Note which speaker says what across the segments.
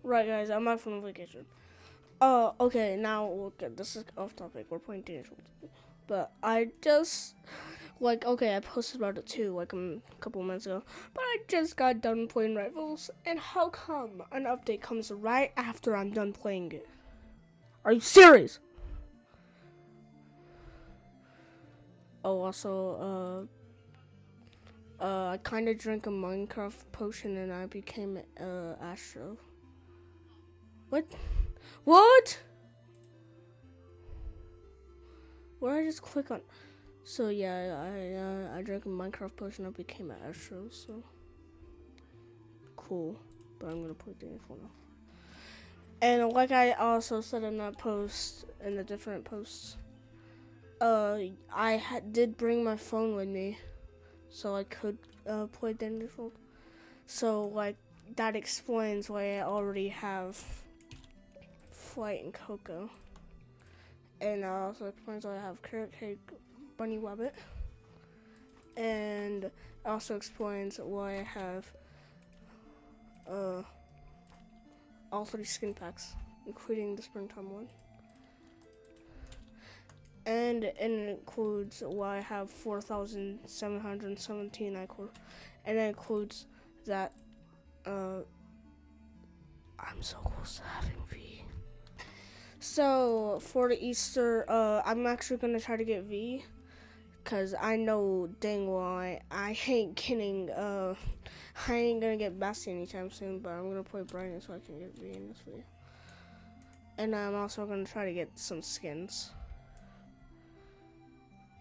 Speaker 1: Right, guys, I'm back from vacation. Okay, now look, this is off topic. We're playing Danish World. But I just, okay, I posted about it too, a couple minutes ago. But I just got done playing Rivals, and how come an update comes right after I'm done playing it? Are you serious? Oh, also, I kind of drank a Minecraft potion and I became Astro. What? What? What did I just click on? So yeah, I drank a Minecraft potion. I became an Astro. So cool. But I'm gonna play Danish for now. And like I also said in that post, in the different posts, did bring my phone with me, so I could play Danish World. So that explains why I already have Flight and Coco, and also explains why I have Carrot Cake, Bunny Rabbit. And also explains why I have all 3 skin packs, including the springtime one. And it includes why I have 4,717 iCore. And it includes that I'm so close to having V. So for the Easter, I'm actually gonna try to get V. Cause I know dang well I ain't getting I ain't gonna get Basti anytime soon, but I'm gonna play Brighton so I can get V in this video. And I'm also gonna try to get some skins.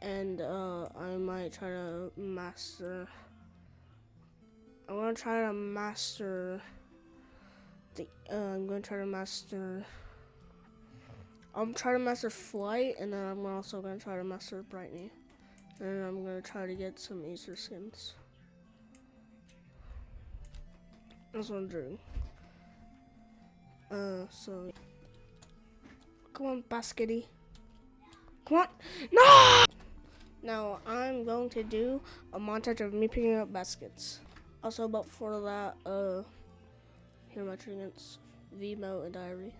Speaker 1: And I might try to master. I'm gonna try to master the. I'm gonna try to master. I'm trying to master Flight, and then I'm also gonna try to master Brightney. And I'm gonna try to get some Easter skins. That's what I'm doing. So come on, Baskety. Come on, no! Now I'm going to do a montage of me picking up baskets. Also, but for that, here are my trinkets: Vimo and Diary.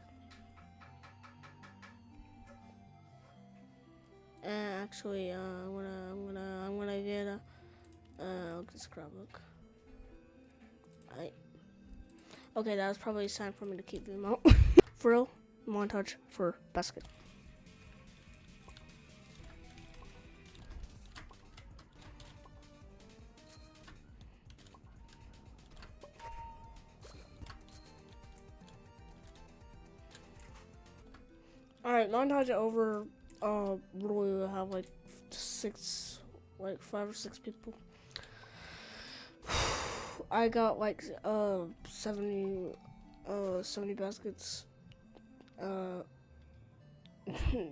Speaker 1: And actually, I'm gonna get a scrapbook. Okay, that was probably a sign for me to keep Vimo. For real, montage for basket. Alright, montage over. We'll have like 5 or 6 people. I got like 70 baskets.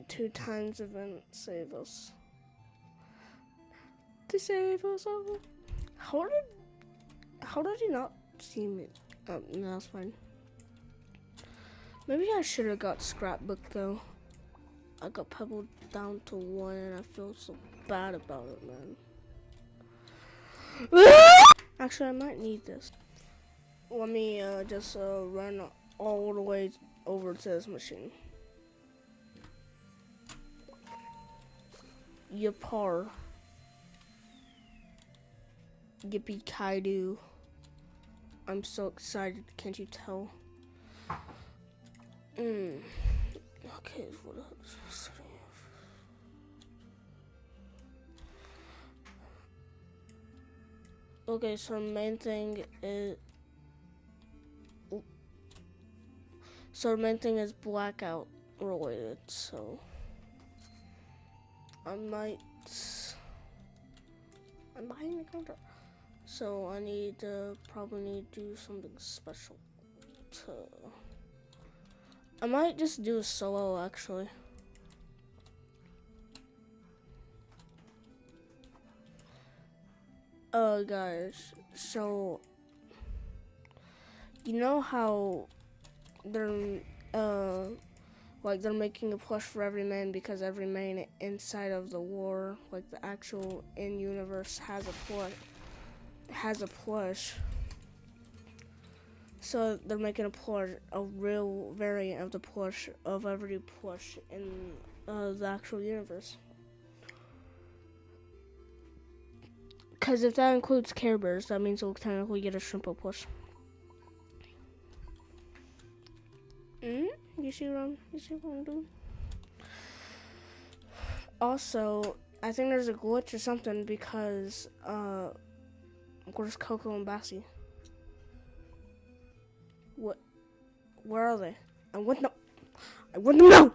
Speaker 1: 2 times event save us. To save us all. How did you not see me? No, that's fine. Maybe I should have got scrapbook though. I got pebbled down to 1 and I feel so bad about it, man. Actually, I might need this. Let me just run all the way over to this machine. Yapar. Yippee Kaidu. I'm so excited, can't you tell? Okay, what else? Okay, so main thing is blackout related, so I'm buying the counter. So I probably need to do something special I might just do a solo actually. Guys, so you know how they're they're making a plush for every man because every man inside of the war, like the actual in-universe, has a plush. So they're making a real variant of the plush of every plush in the actual universe. Because if that includes Care Bears, that means we'll technically get a Shrimpo plush. You see what I'm doing? Also, I think there's a glitch or something because where's Coco and Bassie? What? Where are they? I wouldn't know.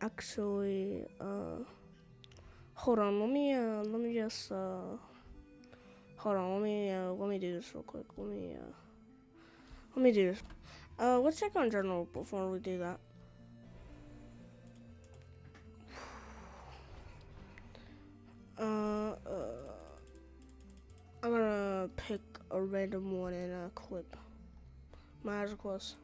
Speaker 1: Actually, hold on. Let me just hold on. Let me do this real quick. Let me do this. Let's check on general before we do that. I'm gonna pick a random one in a clip. My eyes are closed.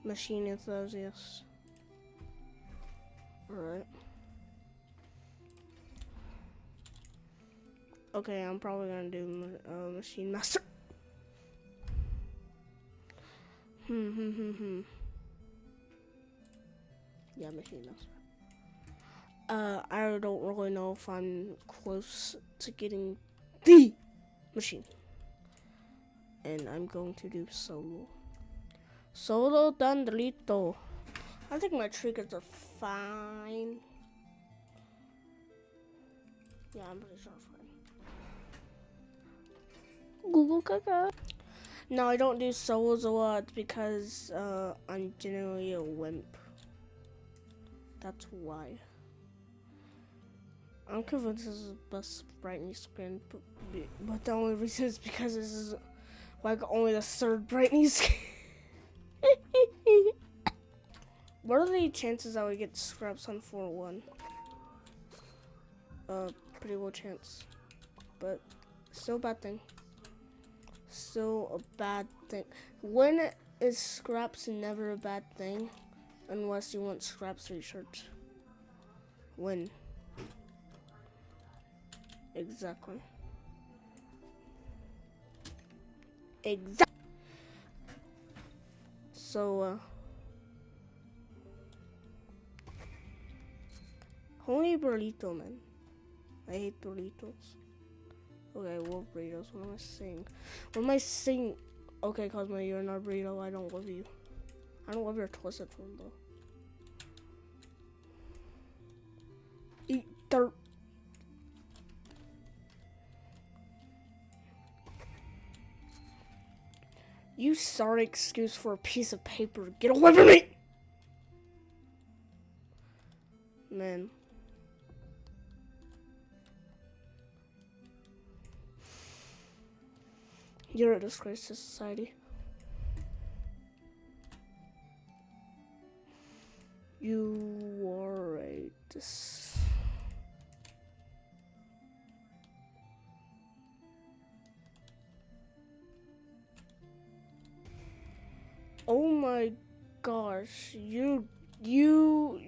Speaker 1: Machine enthusiast. Alright. Okay, I'm probably gonna do machine master. Yeah, machine master. I don't really know if I'm close to getting the machine. And I'm going to do solo. Solo Dandrito. I think my triggers are fine. Yeah, I'm pretty sure it's fine. Google Caca. No, I don't do solos a lot because I'm generally a wimp. That's why. I'm convinced this is the best brightness screen, but the only reason is because this is like only the third brightness screen. What are the chances that we get scraps on 4-1? Pretty low chance, but still a bad thing. Still a bad thing. When is scraps never a bad thing, unless you want scraps research? When? Exactly. So, only burrito, man. I hate burritos. Okay, I love burritos. What am I saying? Okay, Cosmo, you're not a burrito. I don't love you. I don't love your twisted form, though. Eat dirt. You sorry excuse for a piece of paper. Get away from me! Man. You're a disgrace to society. You are a Oh my gosh, you really,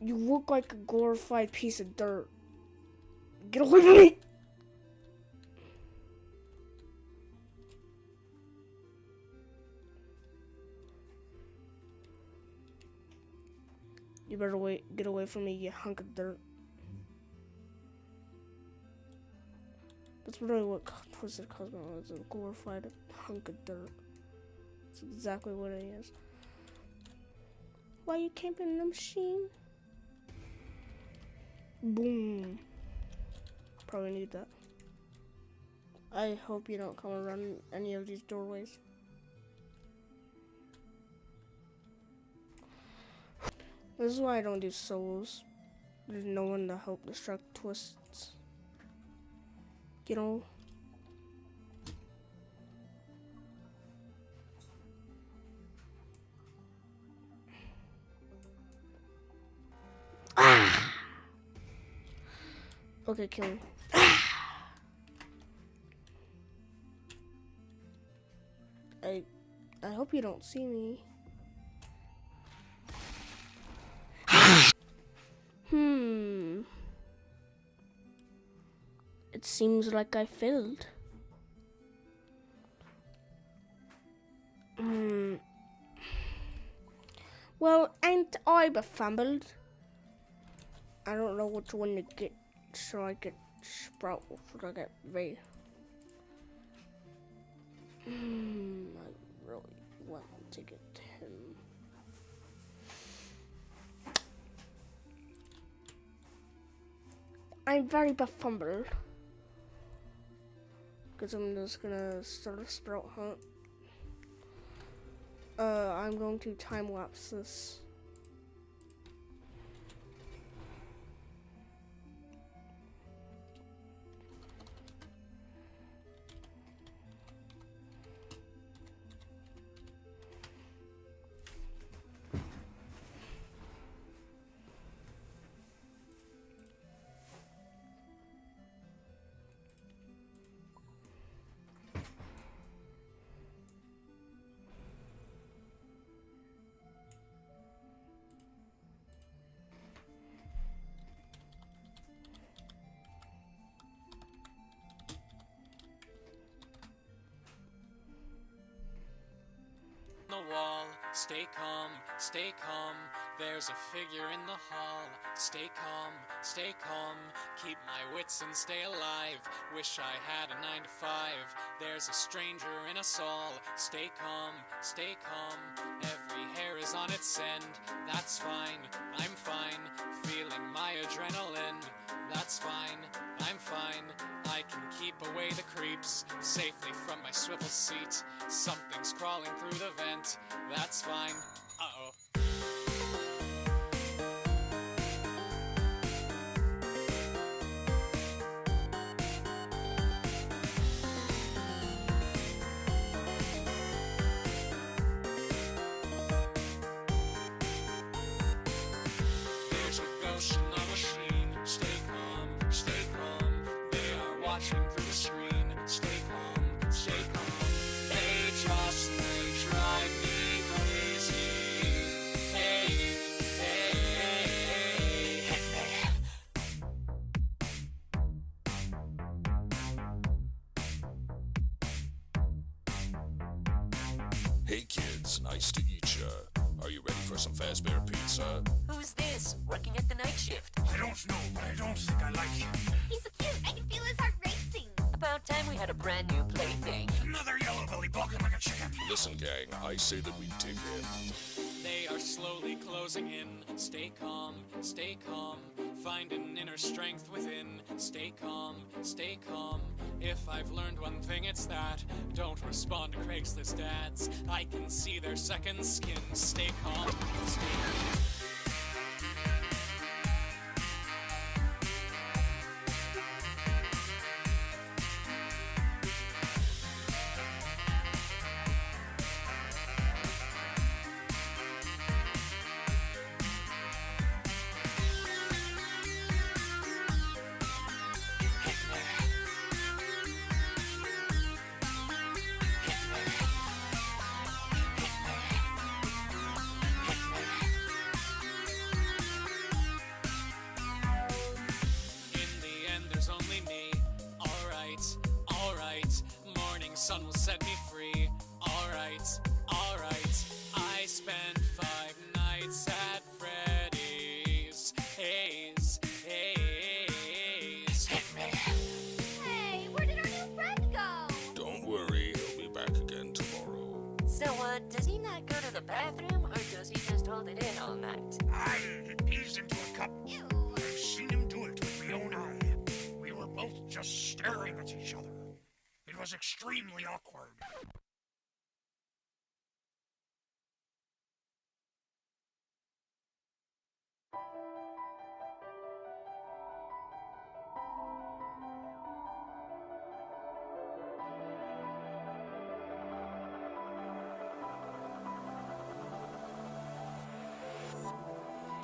Speaker 1: you look like a glorified piece of dirt. Get away from me! You better get away from me, you hunk of dirt. That's really what Twisted Cosmo is, a glorified hunk of dirt. That's exactly what it is. Why are you camping in the machine? Boom. Probably need that. I hope you don't come around any of these doorways. This is why I don't do solos. There's no one to help destruct twists. You know? Ah! Okay, kill me. I hope you don't see me. seems like I failed. Well, ain't I befumbled? I don't know which one to get. Should I get Sprout or should I get V? I really want to get him. I'm very befumbled. Because I'm just gonna start a Sprout hunt. I'm going to time lapse this.
Speaker 2: The wall, stay calm, stay calm. There's a figure in the hall. Stay calm, keep my wits and stay alive. Wish I had a 9 to 5. There's a stranger in us all. Stay calm, every hair is on its end. That's fine, I'm fine, feeling my adrenaline. That's fine, I'm fine, I can keep away the creeps safely from my swivel seat. Something's crawling through the vent. That's fine. Uh-oh. There's a ghost in the machine. Stay calm, they are watching through the screen. Stay calm, they drive me crazy. Hey, hit me.
Speaker 3: Hey kids, nice to eat ya. Are you ready for some Fazbear pizza?
Speaker 4: Who's this? Working at the night shift.
Speaker 5: I don't know, but I don't think I like him.
Speaker 6: He's so cute. I can feel his heart racing.
Speaker 4: About time we had a brand new plaything.
Speaker 5: Another yellow belly balking like a chicken.
Speaker 3: Listen, gang, I say that we dig in.
Speaker 2: They are slowly closing in. Stay calm, find an inner strength within. Stay calm, if I've learned one thing, it's that don't respond to Craigslist ads. I can see their second skin. Stay calm, sun will set me free. Alright, I spent 5 nights at Freddy's. Haze, hit me.
Speaker 6: Hey, where did our new friend go?
Speaker 3: Don't worry, he'll be back again tomorrow.
Speaker 4: So, does he not go to the bathroom, or does he just hold it in all night?
Speaker 5: I eased into a cup.
Speaker 6: Ew.
Speaker 5: I've seen him do it with my own eye. We were both just staring at each other. It was extremely awkward.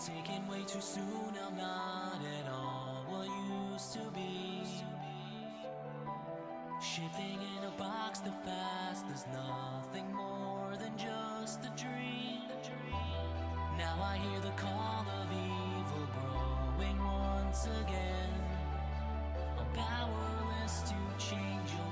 Speaker 7: Taken way too soon, I'm not at all what used to be. Shifting in a box, the past is nothing more than just a dream. Now I hear the call of evil growing once again. I'm powerless change your